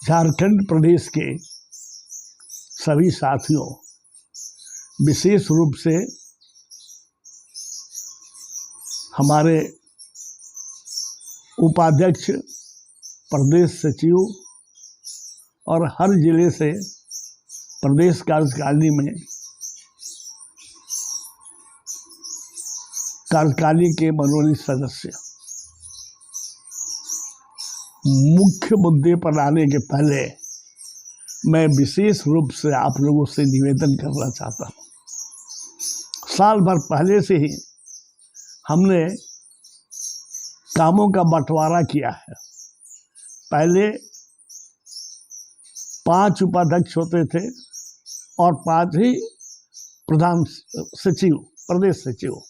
झारखंड प्रदेश के सभी साथियों, विशेष रूप से हमारे उपाध्यक्ष, प्रदेश सचिव और हर जिले से प्रदेश कार्यकारिणी में कार्यकारिणी के मनोनीत सदस्य, मुख्य मुद्दे पर आने के पहले मैं विशेष रूप से आप लोगों से निवेदन करना चाहता हूँ। साल भर पहले से ही हमने कामों का बंटवारा किया है। पहले 5 उपाध्यक्ष होते थे और 5 ही प्रधान सचिव, प्रदेश सचिव।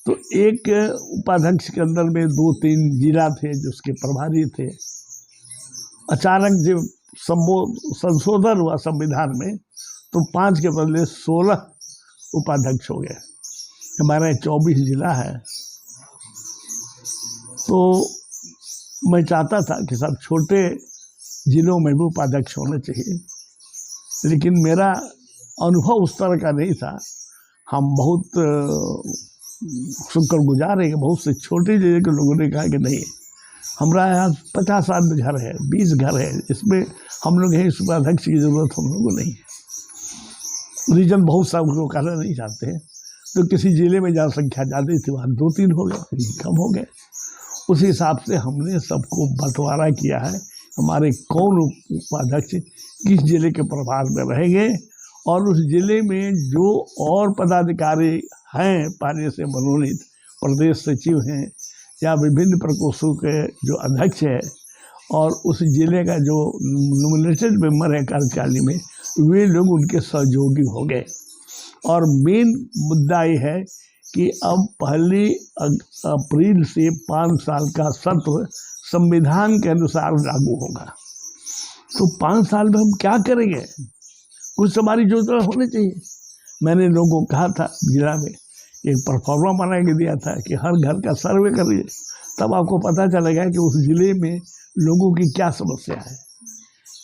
तो एक उपाध्यक्ष के अंदर में 2-3 जिला थे जो उसके प्रभारी थे। अचानक जब संशोधन हुआ संविधान में तो 5 के बदले 16 उपाध्यक्ष हो गए। हमारा 24 जिला है। तो मैं चाहता था कि सब छोटे जिलों में भी उपाध्यक्ष होने चाहिए, लेकिन मेरा अनुभव उस तरह का नहीं था। हम बहुत शुक्रगुजार है कि बहुत से छोटे जिले के लोगों ने कहा कि नहीं, हमारा यहाँ 50 आदमी घर है, 20 घर है, इसमें हम लोग हैं, इस उपाध्यक्ष की जरूरत हम लोगों को नहीं है। रीजन बहुत सा लोग कहना नहीं चाहते हैं। तो किसी जिले में जहाँ संख्या ज़्यादा थी वहाँ 2-3 हो गए, कम हो गए। उस हिसाब से हमने सबको बंटवारा किया है। हमारे कौन उपाध्यक्ष किस जिले के प्रभार में रहेंगे और उस जिले में जो और पदाधिकारी हैं पाने से मनोनीत, प्रदेश सचिव हैं या विभिन्न प्रकोष्ठों के जो अध्यक्ष है और उस जिले का जो नॉमिनेटेड मेंबर है कार्यकारिणी में, वे लोग उनके सहयोगी हो गए। और मेन मुद्दा ये है कि अब 1 अप्रैल से 5 साल का सत्र संविधान के अनुसार लागू होगा। तो 5 साल में हम क्या करेंगे? कुछ हमारी योजना होनी चाहिए। मैंने लोगों को कहा था जिला में, एक परफॉर्मा बना के दिया था कि हर घर का सर्वे करिए, तब आपको पता चलेगा कि उस जिले में लोगों की क्या समस्या है।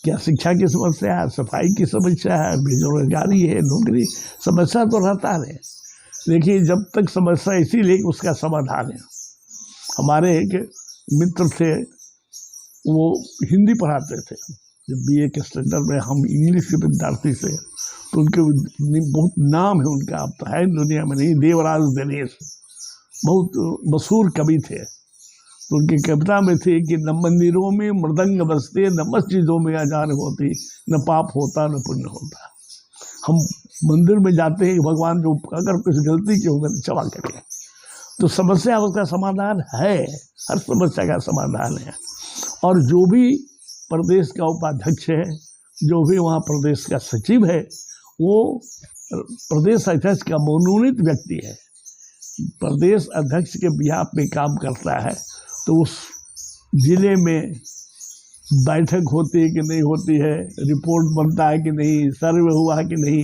क्या शिक्षा की समस्या है, सफाई की समस्या है, बेरोजगारी है, नौकरी, समस्या तो रहता है। देखिए, जब तक समस्या इसीलिए उसका समाधान है। हमारे एक मित्र थे, वो हिंदी पढ़ाते थे। जब BA के स्टैंडर्ड में हम इंग्लिश के विद्यार्थी से, तो उनके बहुत नाम है उनका, अब तो है दुनिया में नहीं, देवराज दिनेश, बहुत मशहूर कवि थे। तो उनकी कविता में थी कि न मंदिरों में मृदंग बजते, न मस्जिदों में अजान होती, न पाप होता न पुण्य होता। हम मंदिर में जाते हैं, भगवान जो अगर कुछ गलती की होगा तो क्षमा करें। तो समस्या उसका समाधान है, हर समस्या का समाधान है। और जो भी प्रदेश का उपाध्यक्ष है, जो भी वहाँ प्रदेश का सचिव है, वो प्रदेश अध्यक्ष का मनोनीत व्यक्ति है। प्रदेश अध्यक्ष के बिहाफ में काम करता है। तो उस जिले में बैठक होती है कि नहीं होती है, रिपोर्ट बनता है कि नहीं, सर्वे हुआ है कि नहीं,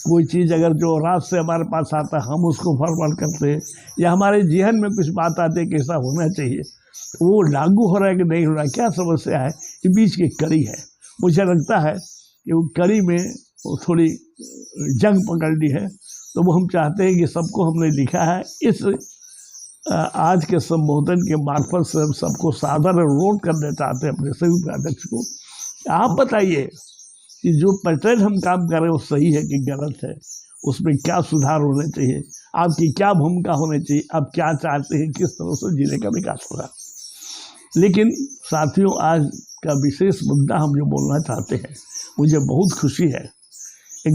कोई चीज़ अगर जो रात से हमारे पास आता है हम उसको फॉरवर्ड करते हैं, या हमारे जहन में कुछ बात आती है कि ऐसा होना चाहिए, वो लागू हो रहा है कि नहीं हो रहा है, क्या समस्या है, ये बीच की कड़ी है। मुझे लगता है कि वो कड़ी में वो थोड़ी जंग पकड़ ली है। तो वो हम चाहते हैं कि सबको हमने लिखा है। इस आज के संबोधन के मार्फत से हम सबको सादर अनुरोध करना चाहते हैं अपने सभी उपाध्यक्ष को। आप बताइए कि जो पैटर्न हम काम कर रहे हैं वो सही है कि गलत है, उसमें क्या सुधार होने चाहिए, आपकी क्या भूमिका होनी चाहिए, आप क्या चाहते हैं, किस तरह से जिले का विकास होगा। लेकिन साथियों, आज का विशेष मुद्दा हम जो बोलना चाहते हैं, मुझे बहुत खुशी है।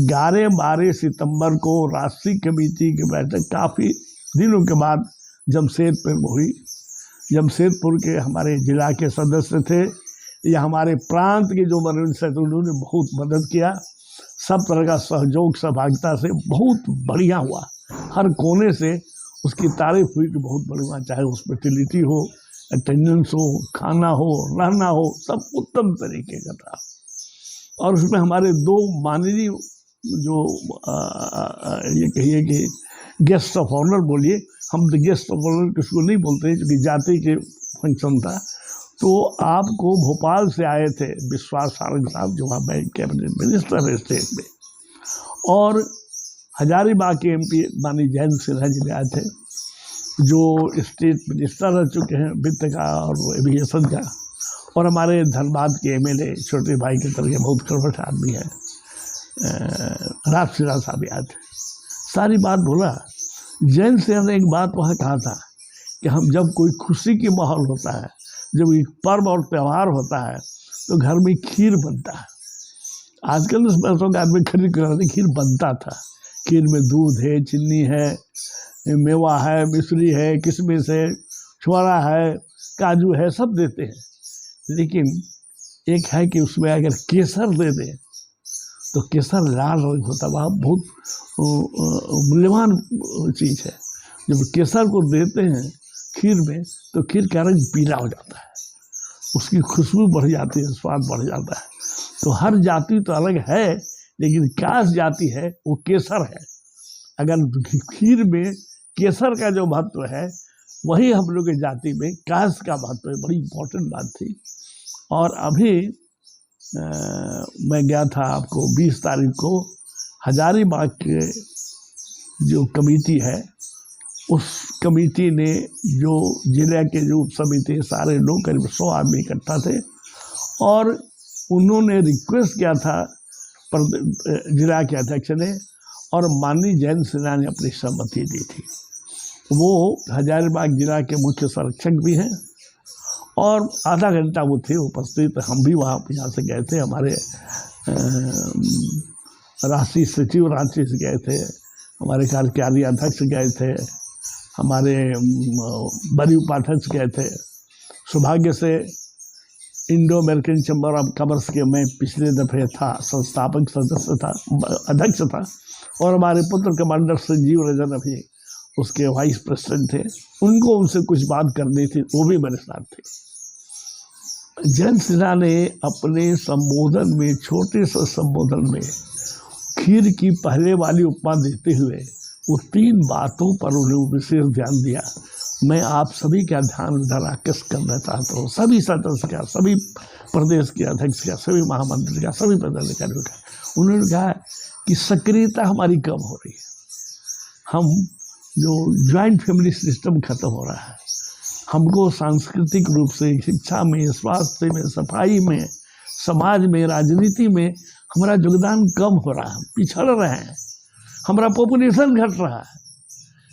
11-12 सितंबर को राष्ट्रीय कमेटी की बैठक काफ़ी दिनों के बाद जमशेदपुर में हुई। जमशेदपुर के हमारे जिला के सदस्य थे या हमारे प्रांत के जो मनोनीत सदस्य, उन्होंने बहुत मदद किया। सब तरह का सहयोग सहभागिता से बहुत बढ़िया हुआ। हर कोने से उसकी तारीफ हुई कि बहुत बढ़िया, चाहे हॉस्पिटलिटी हो, अटेंडेंस हो, खाना हो, रहना हो, सब उत्तम तरीके का था। और उसमें हमारे 2 माननीय जो ये कहिए कि गेस्ट ऑफ ऑनर बोलिए, हम तो गेस्ट ऑफ ऑनर किसको नहीं बोलते क्योंकि जाति के फंक्शन था। तो आपको भोपाल से आए थे विश्वास सारंग साहब जो वहाँ बैंक कैबिनेट मिनिस्टर है स्टेट में, और हजारीबाग के MP मानी जयंत सिन्हा जी आए थे जो स्टेट मिनिस्टर रह चुके हैं वित्त का और एविएशन का, और हमारे धनबाद के MLA छोटे भाई के तरह बहुत कर्मठ आदमी है राज सिन्हा साहब आए थे। सारी बात बोला। जयंत सिन्हा ने एक बात वहाँ कहा था कि हम जब कोई खुशी की माहौल होता है, जब एक पर्व और त्यौहार होता है तो घर में खीर बनता है। आजकल उस पैसों का आदमी खरीद कर खीर बनता था। खीर में दूध है, चीनी है, मेवा है, मिश्री है, किशमिश है, छोरा है, काजू है, सब देते हैं। लेकिन एक है कि उसमें अगर केसर दे दें तो केसर लाल रंग होता है, वह बहुत मूल्यवान चीज़ है। जब केसर को देते हैं खीर में तो खीर का रंग पीला हो जाता है, उसकी खुशबू बढ़ जाती है, स्वाद बढ़ जाता है। तो हर जाति तो अलग है, लेकिन काश जाति है वो केसर है। अगर खीर में केसर का जो महत्व है वही हम लोग की जाति में काश का महत्व है। बड़ी इम्पोर्टेंट बात थी। और अभी मैं गया था आपको 20 तारीख को हजारीबाग के जो कमेटी है, उस कमेटी ने जो जिले के जो उप समिति सारे लोग करीब 100 आदमी इकट्ठा थे, और उन्होंने रिक्वेस्ट किया था जिला के अध्यक्ष ने, और माननीय जयंत सिन्हा ने अपनी सहमति दी थी। वो हजारीबाग जिला के मुख्य संरक्षक भी हैं, और आधा घंटा वो थे उपस्थित। हम भी वहाँ यहाँ से गए थे, हमारे राष्ट्रीय सचिव रांची से गए थे, हमारे कार्यकारी अध्यक्ष गए थे, हमारे बड़ी उपाध्यक्ष गए थे। सौभाग्य से Indo American chamber of commerce के मैं पिछले दफे था, संस्थापक सदस्य था, अध्यक्ष था, और हमारे पुत्र कमांडर संजीव रंजन अभी उसके वाइस प्रेसिडेंट थे। उनको उनसे कुछ बात करनी थी, वो भी मेरे साथ थे। जयंत सिन्हा ने अपने संबोधन में, छोटे से संबोधन में, खीर की पहले वाली उपमा देते हुए वो 3 बातों पर उन्हें विशेष ध्यान दिया। मैं आप सभी का ध्यान इधर आकर्षित करना चाहता हूँ, सभी सदस्य का, सभी प्रदेश के अध्यक्ष का, सभी महामंत्री का, सभी पदाधिकारियों का। उन्होंने कहा कि सक्रियता हमारी कम हो रही है। हम जो ज्वाइंट फैमिली सिस्टम खत्म हो रहा है, हमको सांस्कृतिक रूप से शिक्षा में, स्वास्थ्य में, सफाई में, समाज में, राजनीति में हमारा योगदान कम हो रहा है, पिछड़ रहे हैं, हमारा पॉपुलेशन घट रहा है।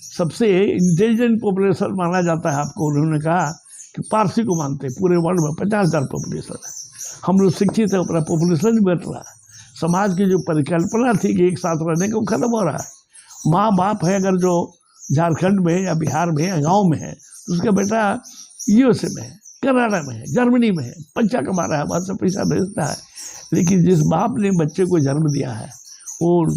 सबसे इंटेलिजेंट पॉपुलेशन माना जाता है आपको, उन्होंने कहा कि पारसी को मानते हैं, पूरे वर्ल्ड में 50,000 पॉपुलेशन है। हम लोग शिक्षित है, अपना पॉपुलेशन बढ़ रहा है। समाज की जो परिकल्पना थी कि एक साथ रहने को खत्म हो रहा है। माँ बाप है अगर जो झारखंड में या बिहार में या गाँव में है, तो उसका बेटा USA में है, कनाडा में है, जर्मनी में है, पैसा कमा रहा है, वहाँ से पैसा भेजता है। लेकिन जिस बाप ने बच्चे को जन्म दिया है और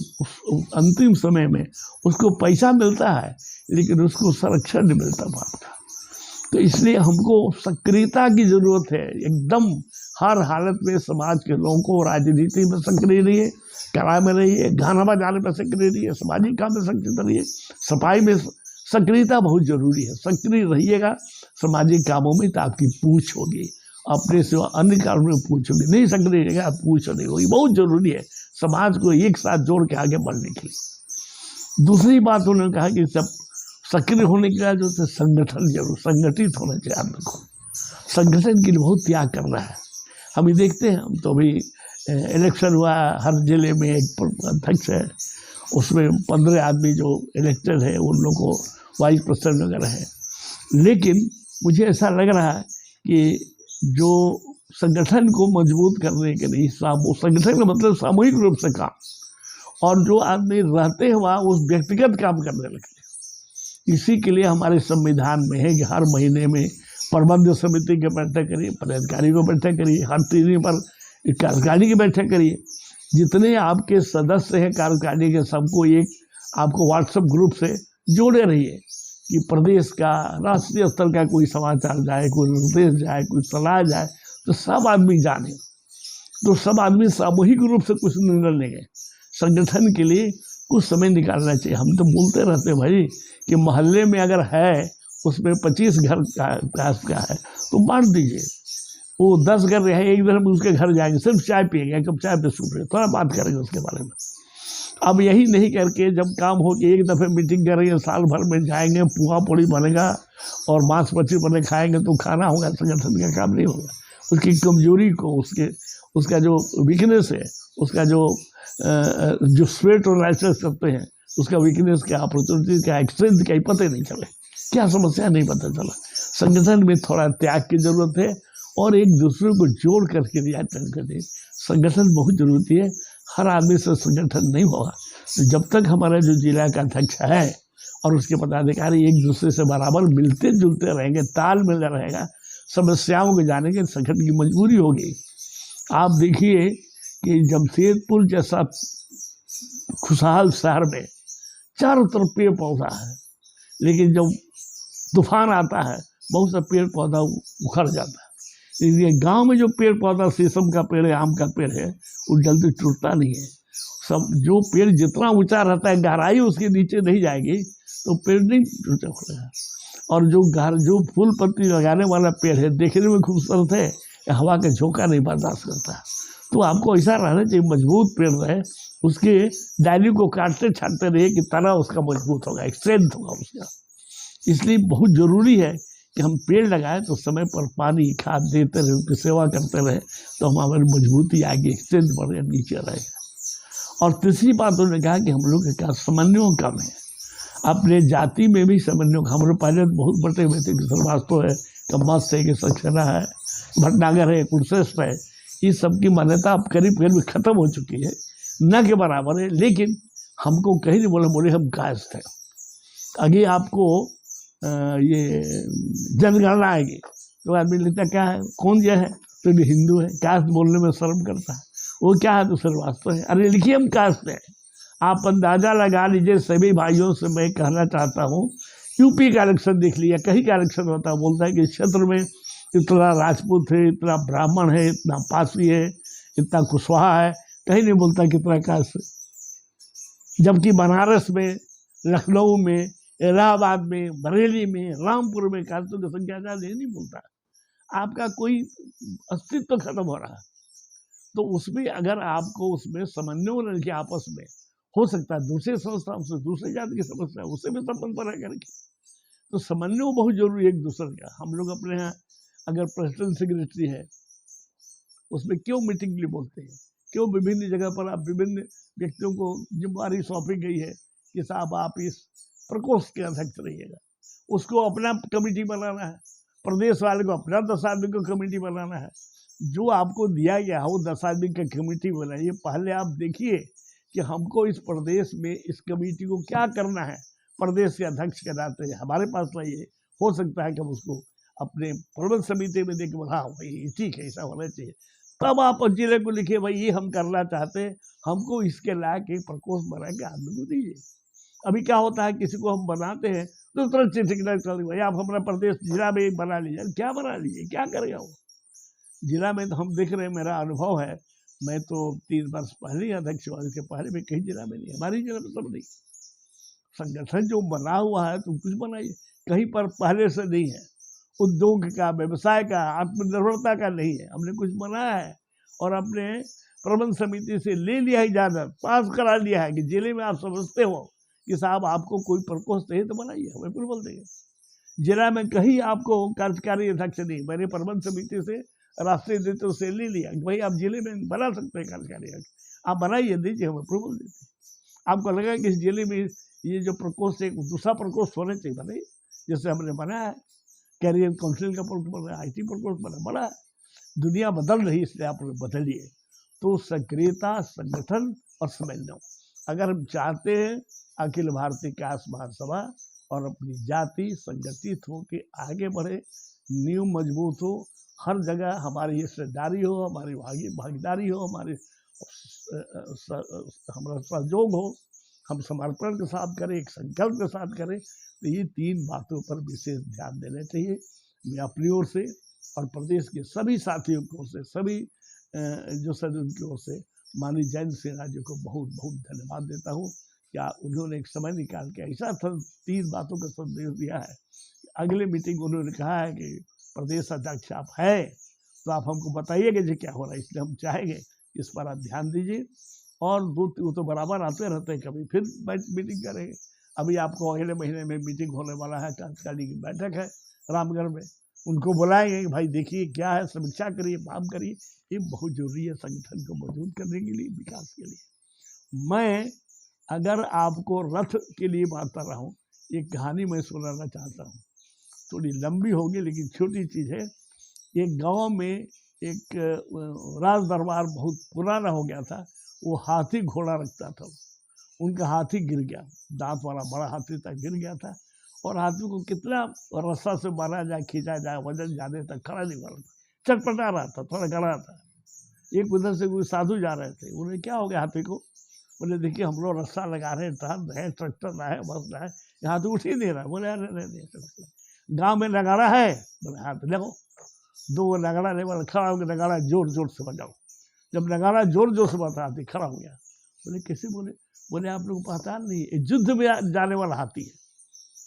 अंतिम समय में उसको पैसा मिलता है, लेकिन उसको संरक्षण नहीं मिलता बाप का। तो इसलिए हमको सक्रियता की जरूरत है। एकदम हर हालत में समाज के लोगों को राजनीति में सक्रिय रहिए, कला में रहिए, गाना बजाने में सक्रिय रहिए, सामाजिक काम में सक्रिय रहिए, सफाई में सक्रियता बहुत जरूरी है। सक्रिय रहिएगा सामाजिक कामों में तो आपकी पूछ होगी, अपने से अन्य कामों में पूछ होगी। नहीं सक्रिय रहिएगा, पूछ नहीं होगी। बहुत जरूरी है समाज को एक साथ जोड़ के आगे बढ़ने के लिए। दूसरी बात उन्होंने कहा कि सब सक्रिय होने के लिए जो संगठन जरूर, संगठित होना चाहिए आदमी को। संगठन के लिए बहुत त्याग करना है। हम ये देखते हैं, हम तो अभी इलेक्शन हुआ, हर जिले में एक अध्यक्ष है, उसमें 15 आदमी जो इलेक्टेड है उन लोगों को वाइस प्रेसिडेंट वगैरह है। लेकिन मुझे ऐसा लग रहा है कि जो संगठन को मजबूत करने के लिए संगठन का मतलब सामूहिक रूप से काम, और जो आदमी रहते हैं वहाँ उस व्यक्तिगत काम करने लगते। इसी के लिए हमारे संविधान में है कि हर महीने में प्रबंध समिति की बैठक करिए, पदाधिकारी को बैठक करिए, हर 3 दिन पर कार्यकारिणी की बैठक करिए। जितने आपके सदस्य हैं कार्यकारिणी के, सबको एक आपको व्हाट्सएप ग्रुप से जोड़े रहिए कि प्रदेश का, राष्ट्रीय स्तर का कोई समाचार जाए, कोई निर्देश जाए, कोई सलाह जाए, तो सब आदमी जाने, तो सब आदमी सामूहिक रूप से कुछ निर्णय लेंगे। संगठन के लिए कुछ समय निकालना चाहिए। हम तो बोलते रहते भाई कि मोहल्ले में अगर है उसमें 25 घर का है तो बांट दीजिए। वो 10 घर रहे, एक दिन हम उसके घर जाएंगे, सिर्फ चाय पिएंगे, कब चाय पे सुन रहे, थोड़ा बात करेंगे उसके बारे में। अब यही नहीं करके जब काम हो कि एक दफ़े मीटिंग करेंगे, साल भर में जाएंगे, पुआ पूड़ी बनेगा और मांस मछली बने खाएंगे तो खाना होगा, संगठन का काम नहीं होगा। उसकी कमजोरी को, उसका जो वीकनेस है, उसका जो स्वेट और लाइसेंस करते हैं, उसका वीकनेस क्या, अपॉर्चुनिटी क्या, स्ट्रेंथ क्या, पता ही नहीं चले, क्या समस्या नहीं पता चला। संगठन में थोड़ा त्याग की जरूरत है और एक दूसरे को जोड़ करके रिएक्ट करके संगठन बहुत जरूरी है। हर आदमी से संगठन नहीं होगा। तो जब तक हमारा जो जिला का अध्यक्ष है और उसके पदाधिकारी एक दूसरे से बराबर मिलते जुलते रहेंगे, तालमेल रहेगा, समस्याओं को जानेंगे, संगठन की मजबूरी होगी। आप देखिए कि जमशेदपुर जैसा खुशहाल शहर में चारों तरफ पेड़ पौधा है, लेकिन जब तूफान आता है बहुत सा पेड़ पौधा उखड़ जाता है। इसलिए गांव में जो पेड़ पौधा, शीशम का पेड़ है, आम का पेड़ है, वो जल्दी टूटता नहीं है। सब जो पेड़ जितना ऊंचा रहता है, गहराई उसके नीचे नहीं जाएगी तो पेड़ नहीं टूटेगा। और जो फूल पत्ती लगाने वाला पेड़ है, देखने में खूबसूरत है, हवा का झोंका नहीं बर्दाश्त करता। तो आपको ऐसा रहना चाहिए, मजबूत पेड़ रहे, उसके डाली को काटते छाटते रहिए कि तना उसका मजबूत होगा, स्ट्रेंथ होगा उसका। इसलिए बहुत जरूरी है कि हम पेड़ लगाएं तो समय पर पानी खाद देते रहे, उनकी सेवा करते रहे, तो हमारी मजबूती आगे, स्ट्रेंथ बढ़े, नीचे रहेगा। और तीसरी बात उन्होंने कहा कि हम लोग के क्या समन्वय कम है, अपने जाति में भी समन्वय। हम लोग पहले बहुत बटे हुए थे कि श्रीवास्तव है, कम्मस्त है, कि सक्सेना है, भटनागर है, कुलश्रेष्ठ है, इस सब की मान्यता अब करीब करीब खत्म हो चुकी है, न के बराबर है। लेकिन हमको कहीं नहीं बोले हम कास्ट है। आगे आपको ये जनगणना आएगी तो आदमी लगता क्या है, कौन यह है, तो ये हिंदू है, कास्ट बोलने में शर्म करता है, वो क्या है तो श्रीवास्तव है। अरे लिखिए हम कास्ट है। आप अंदाजा लगा लीजिए। सभी भाइयों से मैं कहना चाहता हूँ, यूपी का इलेक्शन देख लिया, कहीं का इलेक्शन होता है, बोलता है कि इस क्षेत्र में इतना राजपूत है, इतना ब्राह्मण है, इतना पासी है, इतना कुशवाहा है, कहीं नहीं बोलता कितना कास्ट है। जबकि बनारस में, लखनऊ में, इलाहाबाद में, बरेली में, रामपुर में कास्तों की संख्या ज़्यादा नहीं बोलता। आपका कोई अस्तित्व खत्म हो रहा है। तो उसमें अगर आपको उसमें समन्वय रखे आपस में, हो सकता है दूसरे संस्थाओं से, दूसरे जाति की समस्या उससे भी संबंध बना करके, तो समन्वय बहुत जरूरी है एक दूसरे का। हम लोग अपने यहाँ अगर प्रेसिडेंट सेक्रेटरी है, उसमें क्यों मीटिंग के लिए बोलते हैं, क्यों विभिन्न जगह पर आप विभिन्न व्यक्तियों को जिम्मेदारी सौंपी गई है कि साहब आप इस प्रकोष्ठ के अध्यक्ष रहिएगा, उसको अपना कमेटी बनाना है, प्रदेश वाले को अपना 10 आदमी को कमेटी बनाना है। जो आपको दिया गया है वो 10 आदमी का कमेटी बनाइए। पहले आप देखिए कि हमको इस प्रदेश में इस कमेटी को क्या करना है। प्रदेश के अध्यक्ष के नाते हमारे पास नहीं है, हो सकता है कि हम उसको अपने प्रबंध समिति में देख के, हाँ भाई ठीक है, ऐसा होना चाहिए। तब आप जिले को लिखिए, भाई ये हम करना चाहते हैं, हमको इसके लायक एक प्रकोष्ठ बना के आदमी को दीजिए। अभी क्या होता है, किसी को हम बनाते हैं तो तुरंत चिट्ठी चल भाई आप हमारा प्रदेश जिला में एक बना लीजिए। क्या बना लीजिए, क्या करेगा वो जिला में? तो हम देख रहे हैं, मेरा अनुभव है, मैं तो 3 वर्ष पहले ही अध्यक्ष हुआ, इसके पहले में कहीं जिला में नहीं, हमारी जिला में सब नहीं। संगठन जो बना हुआ है तुम कुछ बनाइए, कहीं पर पहले से नहीं है, उद्योग का, व्यवसाय का, आत्मनिर्भरता का नहीं है, हमने कुछ बनाया है और अपने प्रबंध समिति से ले लिया है, इजाजत पास करा लिया है कि जिले में आप समझते हो कि साहब आपको कोई प्रकोष्ठ है तो बनाइए, हमें फिर बोल देंगे। जिला में कहीं आपको कार्यकारी अध्यक्ष नहीं, मैंने प्रबंध समिति से, राष्ट्रीय नेतृत्व से ले लिया कि भाई आप जिले में बना सकते हैं कार्यकारी अध्यक्ष, आप बनाइए, दीजिए, हम अप्रूवल देते। आपको लगा कि इस जिले में ये जो प्रकोष्ठ है दूसरा प्रकोष्ठ होना चाहिए, बनाइए, जैसे हमने बनाया है, कैरियर काउंसिल का प्रकोष्ठ बना, IT प्रकोष्ठ बना है। दुनिया बदल रही, इसलिए आप बदलिए। तो सक्रियता, संगठन और समन्वय, अगर हम चाहते हैं अखिल भारतीय कास्ट महासभा और अपनी जाति संगठित हो के आगे बढ़े, नींव मजबूत हो, हर जगह हमारी हिस्सेदारी हो, हमारी भागीदारी हो, हमारा सहयोग हो, हम समर्पण के साथ करें, एक संकल्प के साथ करें, तो ये 3 बातों पर विशेष ध्यान देना चाहिए। मैं अपनी ओर से और प्रदेश के सभी साथियों की ओर से, सभी जो सदन की ओर से माननीय जयंत सिन्हा जी को बहुत बहुत धन्यवाद देता हूँ क्या उन्होंने एक समय निकाल के ऐसा 3 बातों का संदेश दिया है। अगले मीटिंग उन्होंने कहा है कि प्रदेश अध्यक्ष आप है तो आप हमको बताइएगा जी क्या हो रहा है, इसलिए हम चाहेंगे इस पर आप ध्यान दीजिए। और वो तो बराबर आते रहते हैं, कभी फिर मीटिंग करेंगे। अभी आपको अगले महीने में मीटिंग होने वाला है, कार्यकारिणी की बैठक है रामगढ़ में, उनको बुलाएंगे कि भाई देखिए क्या है, समीक्षा करिए, काम करिए। ये बहुत जरूरी है संगठन को मजबूत करने के लिए, विकास के लिए। मैं अगर आपको रथ के लिए बात कर रहा हूँ, एक कहानी मैं सुनाना चाहता हूँ, थोड़ी लंबी होगी लेकिन छोटी चीज़ है। एक गांव में एक राज दरबार बहुत पुराना हो गया था, वो हाथी घोड़ा रखता था। उनका हाथी गिर गया, दांत वाला बड़ा हाथी तक गिर गया था, और हाथी को कितना रस्सा से मारा जाए, खींचा जाए, वजन जाने तक खड़ा नहीं हो रहा था, चटपटा रहा था, थोड़ा गड़ा था। एक उधर से कोई साधु जा रहे थे, उन्हें क्या हो गया हाथी को, बोले देखिए हम लोग रस्सा लगा रहे हैं, टहल रहे, ट्रैक्टर ना है, बस ना है, यहाँ तो उठ ही नहीं रहा। बोले अरे नहीं, गाँव में नगाड़ा है, बोले हाँ तो देखो 2 नगाड़ा नहीं, बोले खड़ा होकर नगाड़ा जोर जोर से बजाओ। जब नगाड़ा जोर जोर से बजा, हाथी खड़ा हो गया। बोले कैसे? बोले आप लोग पहचान नहीं, ये युद्ध में जाने वाला हाथी है,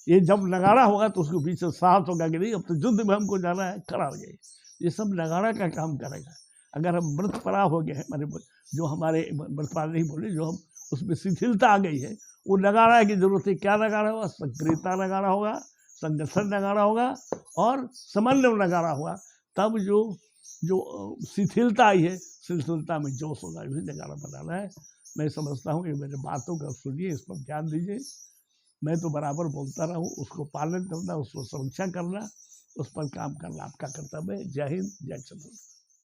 ये जब नगाड़ा होगा तो उसको बीच से साहस होगा कि नहीं अब तो युद्ध में हमको जाना है, खड़ा हो जाए। ये सब नगाड़ा का काम करेगा। अगर हम मृतपरा हो गए हैं, जो हमारे मृतपरा नहीं बोले, जो हम उसमें शिथिलता आ गई है, वो नगाड़ा की जरूरत है। क्या नगाड़ा होगा? सक्रियता नगाड़ा होगा, संगठन नगाड़ा होगा और समन्वय नगाड़ा होगा। तब जो शिथिलता आई है, शिथिलता में जोश होगा, यही नगाड़ा बनाना है। मैं समझता हूँ कि मेरे बातों का सुनिए, इस पर ध्यान दीजिए। मैं तो बराबर बोलता रहा हूँ, उसको पालन करना, उसको समीक्षा करना, उस पर काम करना आपका कर्तव्य है। जय हिंद, जय चंद्र।